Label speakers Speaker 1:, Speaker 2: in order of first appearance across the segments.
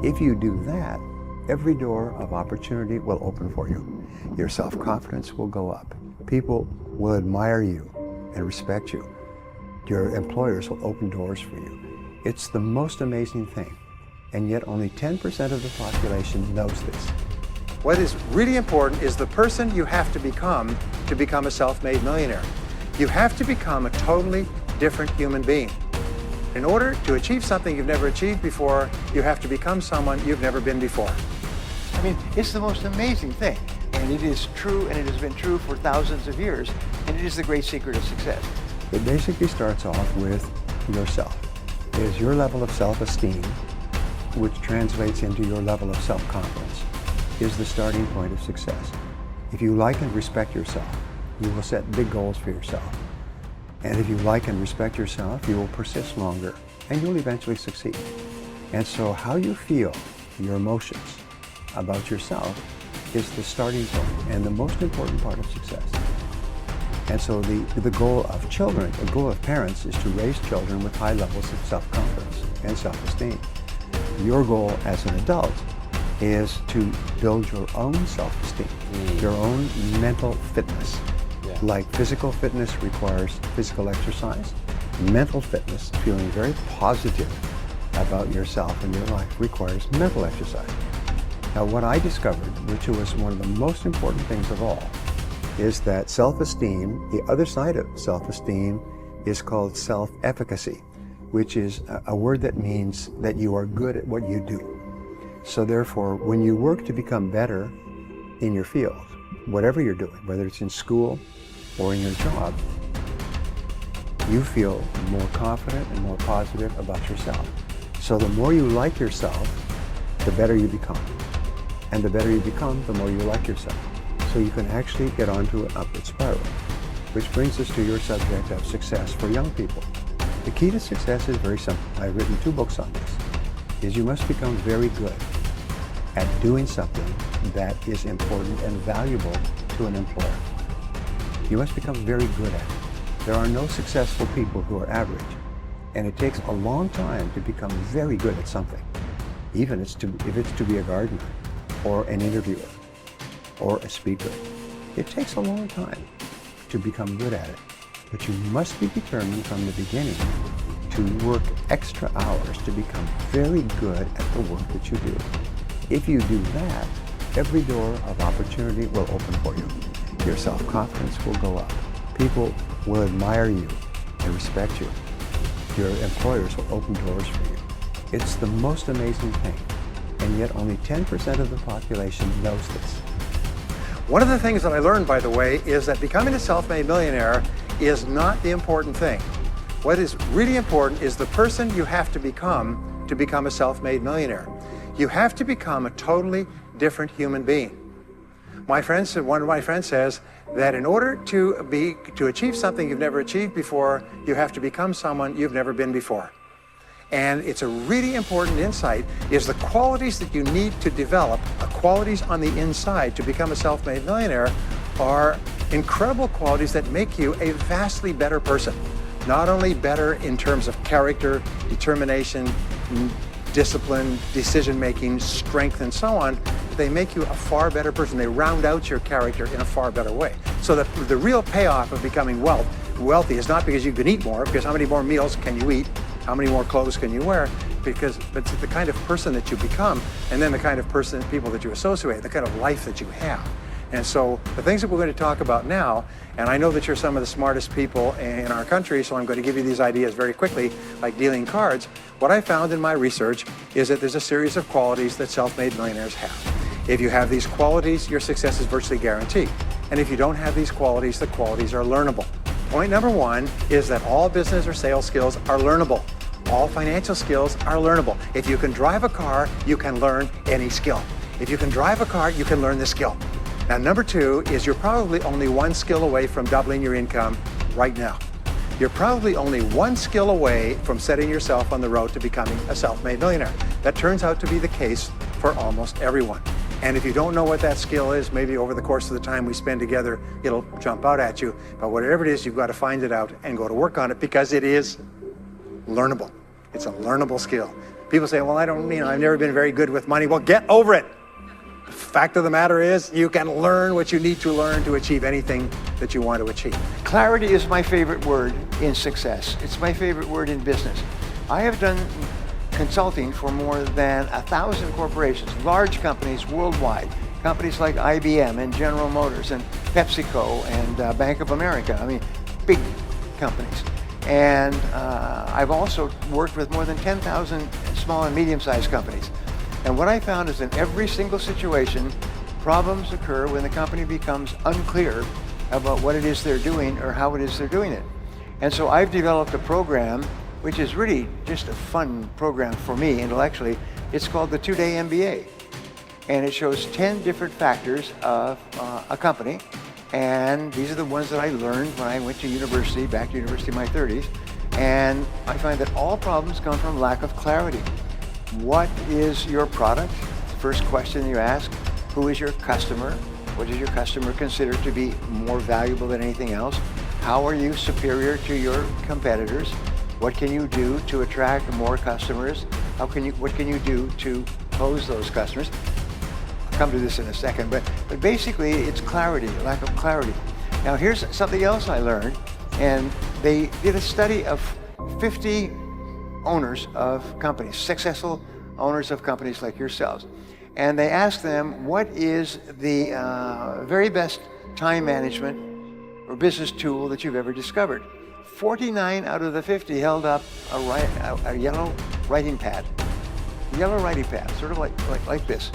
Speaker 1: If you do that, every door of opportunity will open for you. Your self-confidence will go up. People will admire you and respect you. Your employers will open doors for you. It's the most amazing thing, and yet only 10% of the population knows this. What is really important is the person you have to become a self-made millionaire. You have to become a totally different human being. In order to achieve something you've never achieved before, you have to become someone you've never been before.
Speaker 2: I mean, it's the most amazing thing, and it is true, and it has been true for thousands of years, and it is the great secret of success.
Speaker 1: It basically starts off with yourself. It is your level of self-esteem, which translates into your level of self-confidence, is the starting point of success. If you like and respect yourself, you will set big goals for yourself. And if you like and respect yourself, you will persist longer, and you'll eventually succeed. And so how you feel, your emotions about yourself, is the starting point and the most important part of success. And so the goal of children, the goal of parents, is to raise children with high levels of self-confidence and self-esteem. Your goal as an adult is to build your own self-esteem, your own mental fitness. Like physical fitness requires physical exercise, mental fitness, feeling very positive about yourself and your life, requires mental exercise. Now, what I discovered, which was one of the most important things of all, is that self-esteem, the other side of self-esteem, is called self-efficacy, which is a word that means that you are good at what you do. So therefore, when you work to become better in your field, whatever you're doing, whether it's in school or in your job, you feel more confident and more positive about yourself. So the more you like yourself, the better you become. And the better you become, the more you like yourself. So you can actually get onto an upward spiral. Which brings us to your subject of success for young people. The key to success is very simple. I've written 2 books on this. Is you must become very good at doing something that is important and valuable to an employer. You must become very good at it. There are no successful people who are average. And it takes a long time to become very good at something. Even if it's to be a gardener, or an interviewer, or a speaker. It takes a long time to become good at it. But you must be determined from the beginning to work extra hours to become very good at the work that you do. If you do that, every door of opportunity will open for you. Your self-confidence will go up. People will admire you and respect you. Your employers will open doors for you. It's the most amazing thing, and yet only 10% of the population knows this.
Speaker 3: One of the things that I learned, by the way, is that becoming a self-made millionaire is not the important thing. What is really important is the person you have to become a self-made millionaire. You have to become a totally different human being. One of my friends says that in order to achieve something you've never achieved before, you have to become someone you've never been before. And it's a really important insight, is the qualities that you need to develop, qualities on the inside to become a self-made millionaire, are incredible qualities that make you a vastly better person. Not only better in terms of character, determination, discipline, decision-making, strength, and so on, they make you a far better person. They round out your character in a far better way. So that the real payoff of becoming wealthy is not because you can eat more, because how many more meals can you eat? How many more clothes can you wear? But it's the kind of person that you become, and then the kind of people that you associate, the kind of life that you have. And so the things that we're going to talk about now, and I know that you're some of the smartest people in our country, so I'm going to give you these ideas very quickly, like dealing cards. What I found in my research is that there's a series of qualities that self-made millionaires have. If you have these qualities, your success is virtually guaranteed. And if you don't have these qualities, the qualities are learnable. Point number 1 is that all business or sales skills are learnable. All financial skills are learnable. If you can drive a car, you can learn any skill. If you can drive a car, you can learn the skill. Now, number 2 is you're probably only 1 skill away from doubling your income right now. You're probably only 1 skill away from setting yourself on the road to becoming a self-made millionaire. That turns out to be the case for almost everyone. And if you don't know what that skill is, maybe over the course of the time we spend together, it'll jump out at you. But whatever it is, you've got to find it out and go to work on it, because it is learnable. It's a learnable skill. People say, well, I've never been very good with money. Well, get over it. The fact of the matter is, you can learn what you need to learn to achieve anything that you want to achieve.
Speaker 2: Clarity is my favorite word in success. It's my favorite word in business. I have done consulting for more than 1,000 corporations, large companies worldwide, companies like IBM and General Motors and PepsiCo and Bank of America. I mean, big companies. And I've also worked with more than 10,000 small and medium-sized companies. And what I found is in every single situation, problems occur when the company becomes unclear about what it is they're doing or how it is they're doing it. And so I've developed a program which is really just a fun program for me intellectually. It's called the 2-Day MBA. And it shows 10 different factors of a company. And these are the ones that I learned when I went to university, back to university in my 30s. And I find that all problems come from lack of clarity. What is your product? First question you ask. Who is your customer? What does your customer consider to be more valuable than anything else? How are you superior to your competitors? What can you do to attract more customers? What can you do to close those customers? I'll come to this in a second, but basically it's clarity, lack of clarity. Now here's something else I learned, and they did a study of 50 owners of companies, successful owners of companies like yourselves. And they asked them, what is the very best time management or business tool that you've ever discovered? 49 out of the 50 held up a yellow writing pad. Yellow writing pad, sort of like this.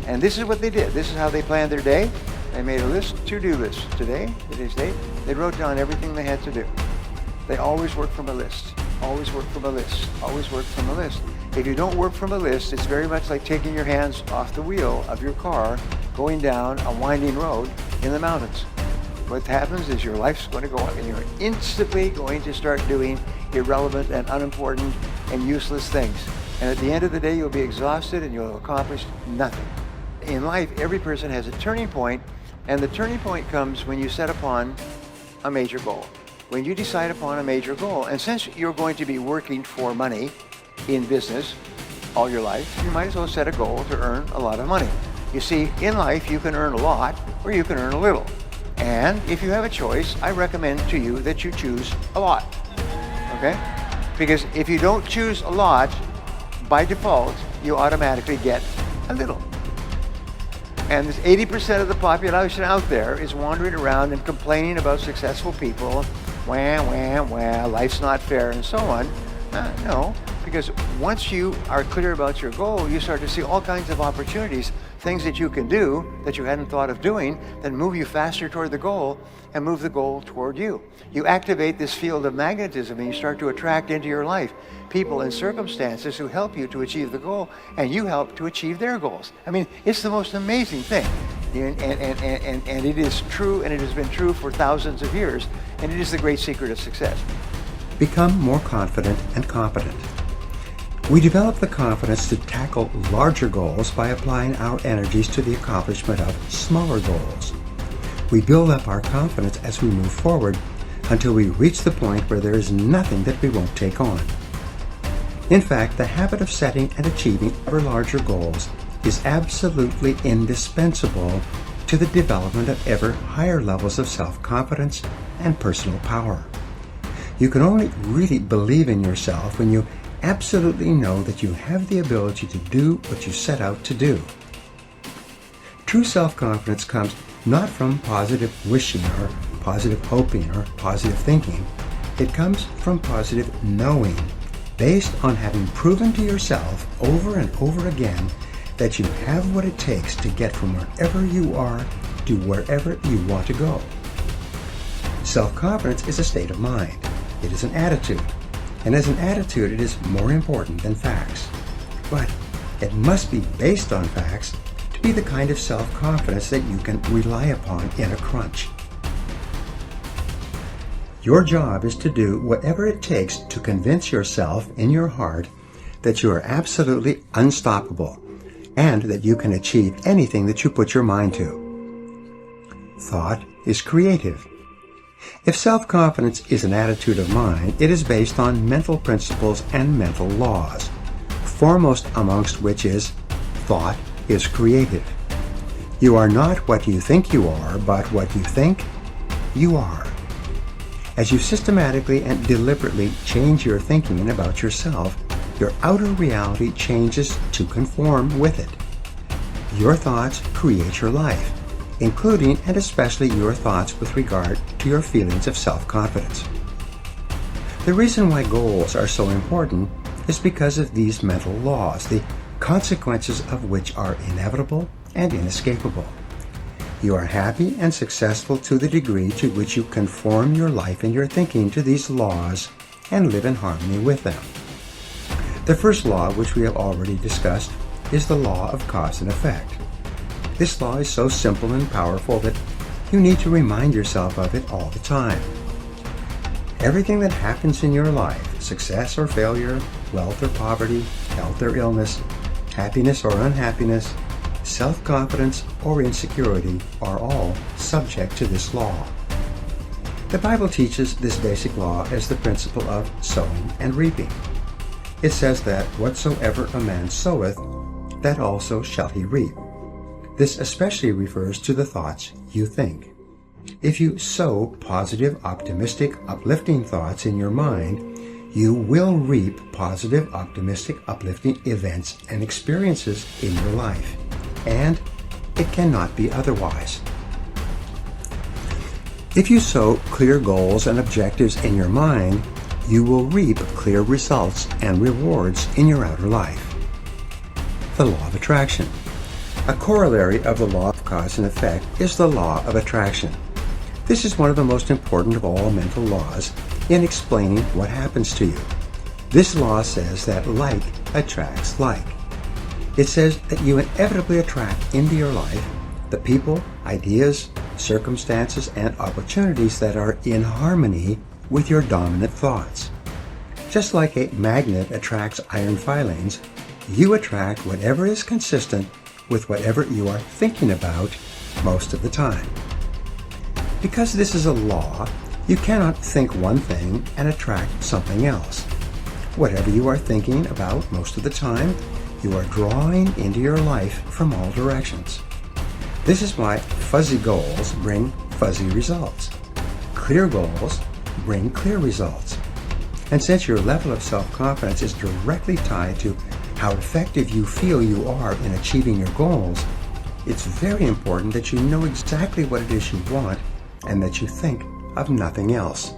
Speaker 2: And this is what they did. This is how they planned their day. They made a list, to-do list. Today's date, they wrote down everything they had to do. They always work from a list. Always work from a list. Always work from a list. If you don't work from a list, it's very much like taking your hands off the wheel of your car, going down a winding road in the mountains. What happens is your life's going to go up and you're instantly going to start doing irrelevant and unimportant and useless things. And at the end of the day, you'll be exhausted and you'll accomplish nothing. In life, every person has a turning point, and the turning point comes when you set upon a major goal. When you decide upon a major goal, and since you're going to be working for money in business all your life, you might as well set a goal to earn a lot of money. You see, in life, you can earn a lot or you can earn a little. And if you have a choice, I recommend to you that you choose a lot, okay? Because if you don't choose a lot, by default, you automatically get a little. And this 80% of the population out there is wandering around and complaining about successful people, life's not fair, and so on. No, because once you are clear about your goal, you start to see all kinds of opportunities, things that you can do that you hadn't thought of doing, that move you faster toward the goal and move the goal toward you. You activate this field of magnetism and you start to attract into your life people and circumstances who help you to achieve the goal, and you help to achieve their goals. I mean, it's the most amazing thing. And it is true, and it has been true for thousands of years, and it is the great secret of success.
Speaker 1: Become more confident and competent. We develop the confidence to tackle larger goals by applying our energies to the accomplishment of smaller goals. We build up our confidence as we move forward until we reach the point where there is nothing that we won't take on. In fact, the habit of setting and achieving ever larger goals is absolutely indispensable to the development of ever higher levels of self-confidence and personal power. You can only really believe in yourself when you absolutely know that you have the ability to do what you set out to do. True self-confidence comes not from positive wishing or positive hoping or positive thinking. It comes from positive knowing, based on having proven to yourself over and over again that you have what it takes to get from wherever you are to wherever you want to go. Self-confidence is a state of mind. It is an attitude. And as an attitude, it is more important than facts. But it must be based on facts to be the kind of self-confidence that you can rely upon in a crunch. Your job is to do whatever it takes to convince yourself in your heart that you are absolutely unstoppable and that you can achieve anything that you put your mind to. Thought is creative. If self-confidence is an attitude of mind, it is based on mental principles and mental laws. foremost amongst which is thought is creative. You are not what you think you are, but what you think you are. As you systematically and deliberately change your thinking about yourself, your outer reality changes to conform with it. Your thoughts create your life, including and especially your thoughts with regard to your feelings of self-confidence. The reason why goals are so important is because of these mental laws, the consequences of which are inevitable and inescapable. You are happy and successful to the degree to which you conform your life and your thinking to these laws and live in harmony with them. The first law, which we have already discussed, is the law of cause and effect. This law is so simple and powerful that you need to remind yourself of it all the time. Everything that happens in your life, success or failure, wealth or poverty, health or illness, happiness or unhappiness, self-confidence or insecurity, are all subject to this law. The Bible teaches this basic law as the principle of sowing and reaping. It says that whatsoever a man soweth, that also shall he reap. This especially refers to the thoughts you think. If you sow positive, optimistic, uplifting thoughts in your mind, you will reap positive, optimistic, uplifting events and experiences in your life. And it cannot be otherwise. If you sow clear goals and objectives in your mind, you will reap clear results and rewards in your outer life. The law of attraction. A corollary of the law of cause and effect is the law of attraction. This is one of the most important of all mental laws in explaining what happens to you. This law says that like attracts like. It says that you inevitably attract into your life the people, ideas, circumstances, and opportunities that are in harmony with your dominant thoughts. Just like a magnet attracts iron filings, you attract whatever is consistent with whatever you are thinking about most of the time. Because this is a law, you cannot think one thing and attract something else. Whatever you are thinking about most of the time, you are drawing into your life from all directions. This is why fuzzy goals bring fuzzy results. Clear goals bring clear results. And since your level of self-confidence is directly tied to how effective you feel you are in achieving your goals, it's very important that you know exactly what it is you want and that you think of nothing else.